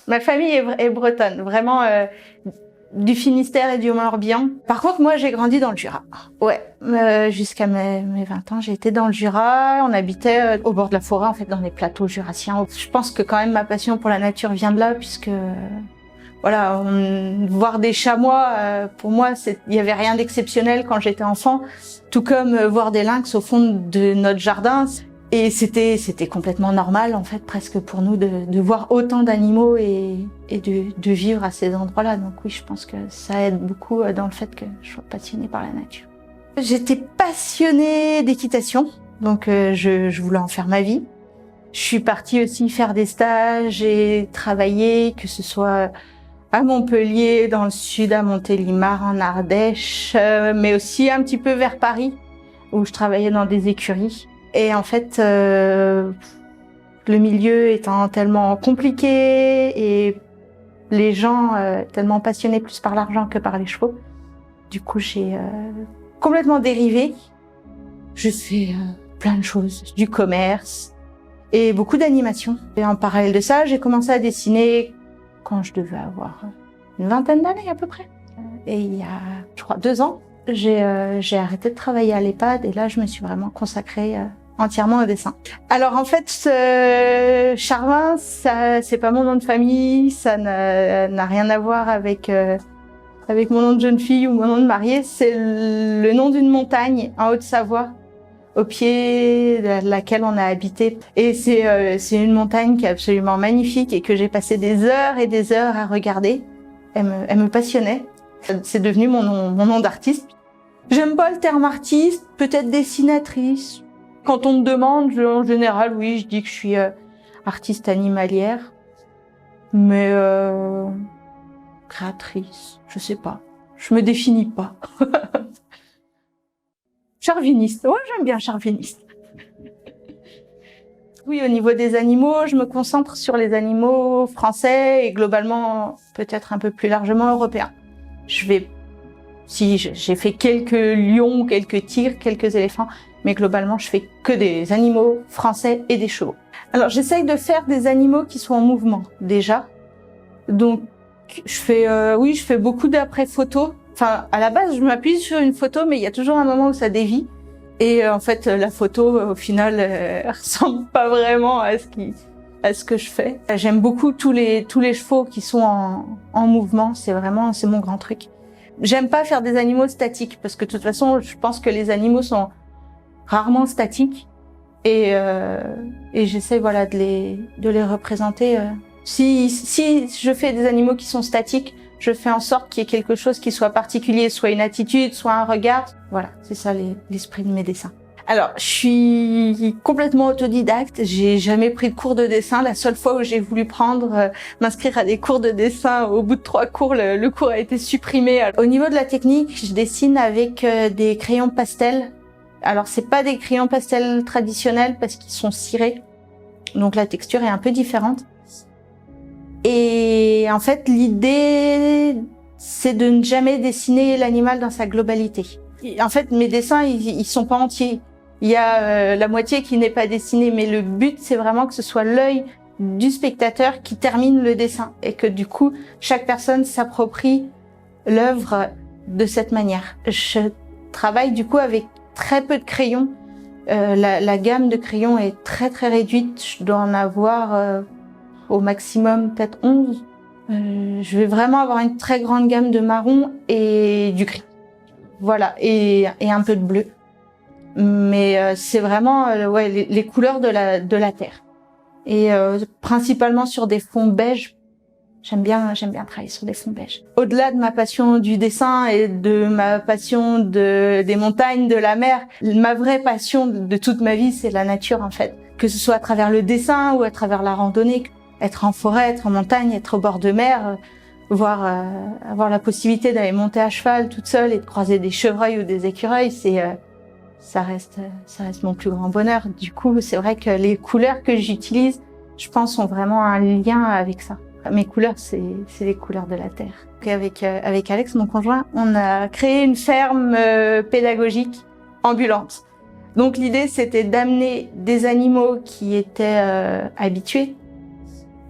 Ma famille est bretonne, vraiment du Finistère et du Morbihan. Par contre, moi, j'ai grandi dans le Jura. Ouais, jusqu'à mes 20 ans, j'ai été dans le Jura. On habitait au bord de la forêt, en fait, dans les plateaux jurassiens. Je pense que quand même ma passion pour la nature vient de là, puisque voilà, voir des chamois, pour moi, il y avait rien d'exceptionnel quand j'étais enfant. Tout comme voir des lynx au fond de notre jardin. Et c'était complètement normal, en fait, presque pour nous, de voir autant d'animaux et de vivre à ces endroits-là. Donc oui, je pense que ça aide beaucoup dans le fait que je sois passionnée par la nature. J'étais passionnée d'équitation, donc je voulais en faire ma vie. Je suis partie aussi faire des stages et travailler, que ce soit à Montpellier, dans le sud, à Montélimar, en Ardèche, mais aussi un petit peu vers Paris, où je travaillais dans des écuries. Et en fait, le milieu étant tellement compliqué et les gens tellement passionnés plus par l'argent que par les chevaux, du coup j'ai complètement dérivé. Je fais plein de choses, du commerce et beaucoup d'animation. Et en parallèle de ça, j'ai commencé à dessiner quand je devais avoir une vingtaine d'années à peu près. Et il y a, je crois, 2 ans, j'ai arrêté de travailler à l'EHPAD et là, je me suis vraiment consacrée entièrement au dessin. Alors en fait, Charvin, c'est pas mon nom de famille, ça n'a rien à voir avec mon nom de jeune fille ou mon nom de mariée. C'est le nom d'une montagne en Haute-Savoie, au pied de laquelle on a habité. Et c'est une montagne qui est absolument magnifique et que j'ai passé des heures et des heures à regarder. Elle me passionnait. C'est devenu mon nom d'artiste. J'aime pas le terme artiste, peut-être dessinatrice. Quand on me demande, en général, oui, je dis que je suis artiste animalière, mais créatrice, je sais pas. Je me définis pas. Charviniste, ouais, j'aime bien charviniste. Oui, au niveau des animaux, je me concentre sur les animaux français et globalement, peut-être un peu plus largement européens. J'ai fait quelques lions, quelques tigres, quelques éléphants, mais globalement, je fais que des animaux français et des chevaux. Alors, j'essaye de faire des animaux qui sont en mouvement, déjà. Donc, je fais beaucoup d'après-photos. Enfin, à la base, je m'appuie sur une photo, mais il y a toujours un moment où ça dévie. Et en fait, la photo, au final, ressemble pas vraiment à ce que je fais. J'aime beaucoup tous les chevaux qui sont en mouvement. C'est mon grand truc. J'aime pas faire des animaux statiques, parce que de toute façon, je pense que les animaux sont rarement statiques et j'essaie voilà de les représenter. Si je fais des animaux qui sont statiques, je fais en sorte qu'il y ait quelque chose qui soit particulier, soit une attitude, soit un regard. Voilà, c'est ça l'esprit de mes dessins. Alors, je suis complètement autodidacte. J'ai jamais pris de cours de dessin. La seule fois où j'ai voulu m'inscrire à des cours de dessin, au bout de 3 cours, le cours a été supprimé. Au niveau de la technique, je dessine avec des crayons pastel. Alors, c'est pas des crayons pastel traditionnels parce qu'ils sont cirés. Donc, la texture est un peu différente. Et en fait, l'idée, c'est de ne jamais dessiner l'animal dans sa globalité. En fait, mes dessins, ils sont pas entiers. Il y a la moitié qui n'est pas dessinée, mais le but, c'est vraiment que ce soit l'œil du spectateur qui termine le dessin et que du coup, chaque personne s'approprie l'œuvre de cette manière. Je travaille du coup avec très peu de crayons. La gamme de crayons est très très réduite. Je dois en avoir au maximum peut-être 11. Je vais vraiment avoir une très grande gamme de marron et du gris. Voilà, et un peu de bleu. Mais c'est vraiment les couleurs de la terre. Et principalement sur des fonds beiges. J'aime bien travailler sur des fonds beiges. Au-delà de ma passion du dessin et de ma passion des montagnes, de la mer, ma vraie passion de toute ma vie, c'est la nature en fait. que ce soit à travers le dessin ou à travers la randonnée, être en forêt, être en montagne, être au bord de mer, avoir la possibilité d'aller monter à cheval toute seule et de croiser des chevreuils ou des écureuils, ça reste mon plus grand bonheur. Du coup, c'est vrai que les couleurs que j'utilise, je pense, ont vraiment un lien avec ça. Mes couleurs, c'est les couleurs de la terre. Avec Alex, mon conjoint, on a créé une ferme pédagogique ambulante. Donc l'idée, c'était d'amener des animaux qui étaient habitués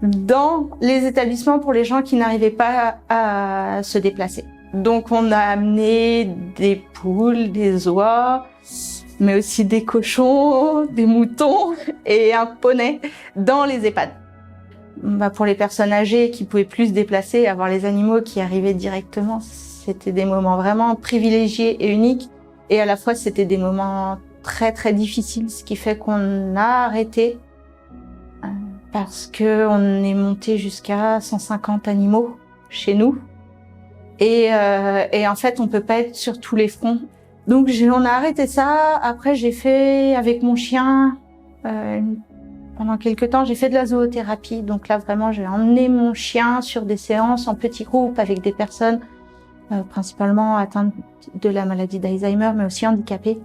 dans les établissements pour les gens qui n'arrivaient pas à se déplacer. Donc on a amené des poules, des oies, mais aussi des cochons, des moutons et un poney dans les EHPAD. Pour les personnes âgées qui pouvaient plus se déplacer, avoir les animaux qui arrivaient directement, c'était des moments vraiment privilégiés et uniques. Et à la fois, c'était des moments très très difficiles, ce qui fait qu'on a arrêté parce que on est monté jusqu'à 150 animaux chez nous. Et en fait, on peut pas être sur tous les fronts. Donc on a arrêté ça. Après, j'ai fait avec mon chien pendant quelques temps, j'ai fait de la zoothérapie. Donc là, vraiment, j'ai emmené mon chien sur des séances en petits groupes avec des personnes principalement atteintes de la maladie d'Alzheimer, mais aussi handicapées.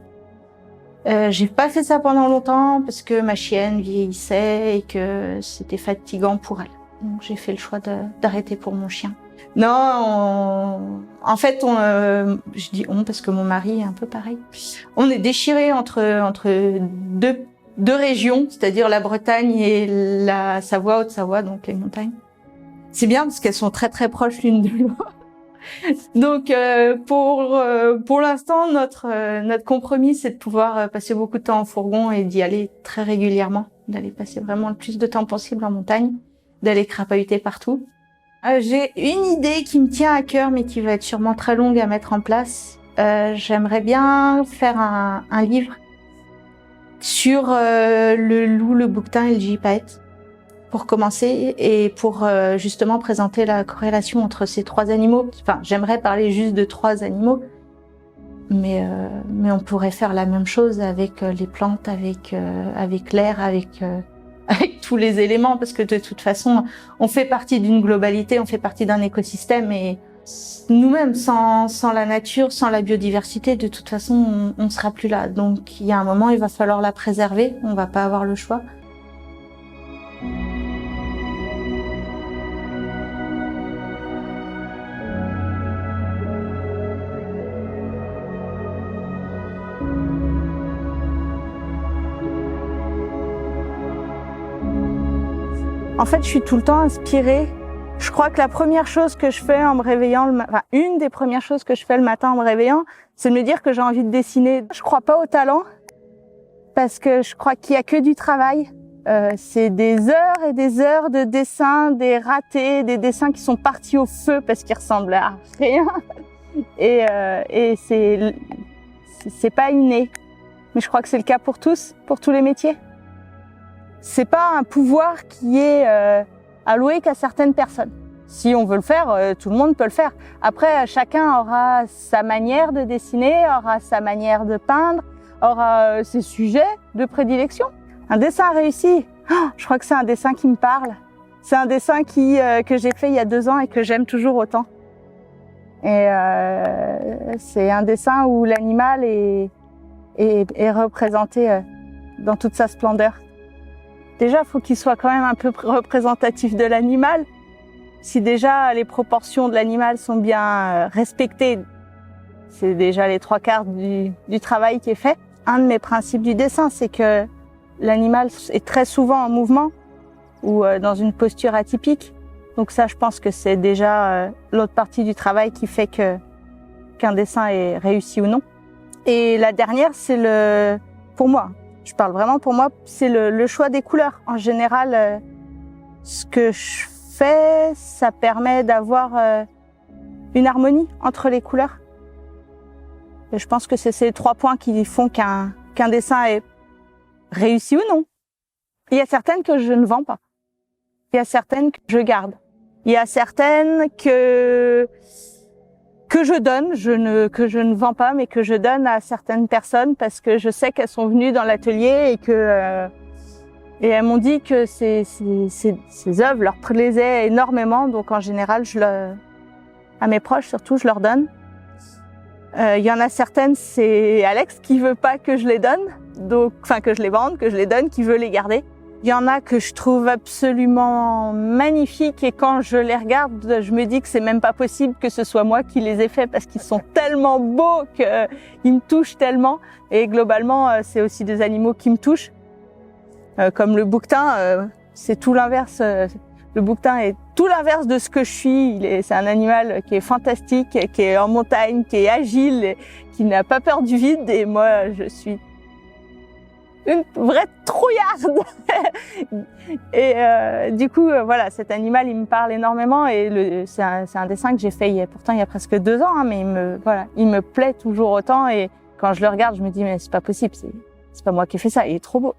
J'ai pas fait ça pendant longtemps parce que ma chienne vieillissait et que c'était fatigant pour elle. Donc j'ai fait le choix d'arrêter pour mon chien. Non, en fait, je dis on parce que mon mari est un peu pareil. On est déchirés entre deux régions, c'est-à-dire la Bretagne et la Savoie, Haute-Savoie, donc les montagnes. C'est bien parce qu'elles sont très très proches l'une de l'autre. Donc pour l'instant, notre compromis, c'est de pouvoir passer beaucoup de temps en fourgon et d'y aller très régulièrement, d'aller passer vraiment le plus de temps possible en montagne, d'aller crapahuter partout. J'ai une idée qui me tient à cœur, mais qui va être sûrement très longue à mettre en place. J'aimerais bien faire un livre sur le loup, le bouquetin et le gypaète, pour commencer, et pour justement présenter la corrélation entre ces trois animaux. Enfin, j'aimerais parler juste de trois animaux, mais on pourrait faire la même chose avec les plantes, avec l'air, avec tous les éléments, parce que de toute façon, on fait partie d'une globalité, on fait partie d'un écosystème, et nous-mêmes, sans la nature, sans la biodiversité, de toute façon, on sera plus là. Donc, il y a un moment, il va falloir la préserver, on va pas avoir le choix. En fait, je suis tout le temps inspirée. Je crois que la première chose que je fais en me réveillant, une des premières choses que je fais le matin en me réveillant, c'est de me dire que j'ai envie de dessiner. Je crois pas au talent, parce que je crois qu'il y a que du travail. C'est des heures et des heures de dessins, des ratés, des dessins qui sont partis au feu parce qu'ils ressemblent à rien. Et c'est pas inné. Mais je crois que c'est le cas pour tous, pour tous les métiers. C'est pas un pouvoir qui est alloué qu'à certaines personnes. Si on veut le faire, tout le monde peut le faire. Après, chacun aura sa manière de dessiner, aura sa manière de peindre, aura ses sujets de prédilection. Un dessin réussi, je crois que c'est un dessin qui me parle. C'est un dessin que j'ai fait il y a 2 ans et que j'aime toujours autant. Et c'est un dessin où l'animal est représenté dans toute sa splendeur. Déjà, il faut qu'il soit quand même un peu représentatif de l'animal. Si déjà les proportions de l'animal sont bien respectées, c'est déjà les 3/4 du travail qui est fait. Un de mes principes du dessin, c'est que l'animal est très souvent en mouvement ou dans une posture atypique. Donc ça, je pense que c'est déjà l'autre partie du travail qui fait qu'un dessin est réussi ou non. Et la dernière, c'est pour moi, je parle vraiment pour moi, c'est le choix des couleurs. En général, ce que je fais, ça permet d'avoir une harmonie entre les couleurs. Et je pense que c'est ces 3 points qui font qu'un dessin est réussi ou non. Il y a certaines que je ne vends pas. Il y a certaines que je garde. Il y a certaines que je donne, que je ne vends pas, mais que je donne à certaines personnes parce que je sais qu'elles sont venues dans l'atelier et que Et elles m'ont dit que ces œuvres leur plaisaient énormément, donc en général, à mes proches surtout, je leur donne. Il y en a certaines, c'est Alex qui veut pas que je les donne, donc, enfin que je les vende, que je les donne, qui veut les garder. Il y en a que je trouve absolument magnifiques et quand je les regarde, je me dis que c'est même pas possible que ce soit moi qui les ai faits parce qu'ils sont tellement beaux qu'ils me touchent tellement. Et globalement, c'est aussi des animaux qui me touchent. Comme le bouquetin, c'est tout l'inverse. Le bouquetin est tout l'inverse de ce que je suis. C'est un animal qui est fantastique, qui est en montagne, qui est agile, qui n'a pas peur du vide. Et moi, je suis une vraie trouillarde. Et du coup, voilà, cet animal, il me parle énormément. Et c'est un dessin que j'ai fait pourtant il y a presque 2 ans, hein, mais il me plaît toujours autant. Et quand je le regarde, je me dis mais c'est pas possible, c'est pas moi qui ai fait ça. Il est trop beau.